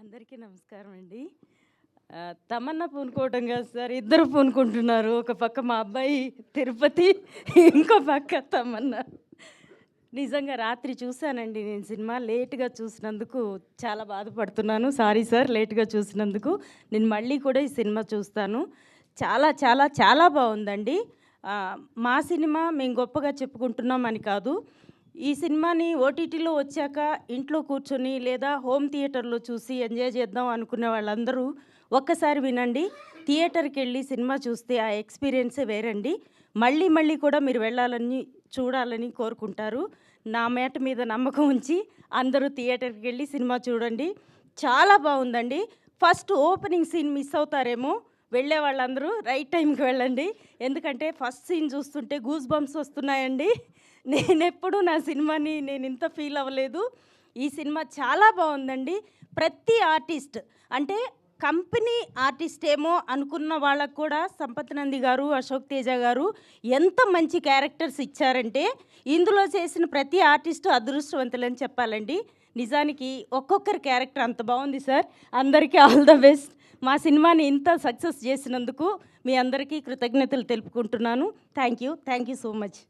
అందరికీ నమస్కారం అండి. తమన్నా పూనుకోవటం కాదు సార్, ఇద్దరు పూనుకుంటున్నారు. ఒక పక్క మా అబ్బాయి తిరుపతి, ఇంకో పక్క తమన్నా. నిజంగా రాత్రి చూశానండి నేను సినిమా. లేట్గా చూసినందుకు చాలా బాధపడుతున్నాను. సారీ సార్, లేట్గా చూసినందుకు. నేను మళ్ళీ కూడా ఈ సినిమా చూస్తాను. చాలా చాలా చాలా బాగుందండి. మా సినిమా మేము గొప్పగా చెప్పుకుంటున్నాం అని కాదు. ఈ సినిమాని ఓటీటీలో వచ్చాక ఇంట్లో కూర్చొని లేదా హోమ్ థియేటర్లో చూసి ఎంజాయ్ చేద్దాం అనుకునే వాళ్ళందరూ ఒక్కసారి వినండి. థియేటర్కి వెళ్ళి సినిమా చూస్తే ఆ ఎక్స్పీరియన్సే వేరండి. మళ్ళీ మళ్ళీ కూడా మీరు వెళ్ళాలని చూడాలని కోరుకుంటారు. నా మాట మీద నమ్మకం ఉంచి అందరూ థియేటర్కి వెళ్ళి సినిమా చూడండి. చాలా బాగుందండి. ఫస్ట్ ఓపెనింగ్ సీన్ మిస్ అవుతారేమో, వెళ్ళే వాళ్ళందరూ రైట్ టైంకి వెళ్ళండి. ఎందుకంటే ఫస్ట్ సీన్ చూస్తుంటే గూస్ బంప్స్ వస్తున్నాయండి. నేనెప్పుడు నా సినిమాని నేను ఇంత ఫీల్ అవ్వలేదు. ఈ సినిమా చాలా బాగుందండి. ప్రతి ఆర్టిస్ట్ అంటే కంపెనీ ఆర్టిస్ట్ ఏమో అనుకున్న వాళ్ళకు కూడా సంపత్ నంది గారు, అశోక్ తేజ గారు ఎంత మంచి క్యారెక్టర్స్ ఇచ్చారంటే ఇందులో చేసిన ప్రతి ఆర్టిస్టు అదృష్టవంతులని చెప్పాలండి. నిజానికి ఒక్కొక్కరి క్యారెక్టర్ అంత బాగుంది సార్. అందరికీ ఆల్ ద బెస్ట్. మా సినిమాని ఇంత సక్సెస్ చేసినందుకు మీ అందరికీ కృతజ్ఞతలు తెలుపుకుంటున్నాను. Thank you so much.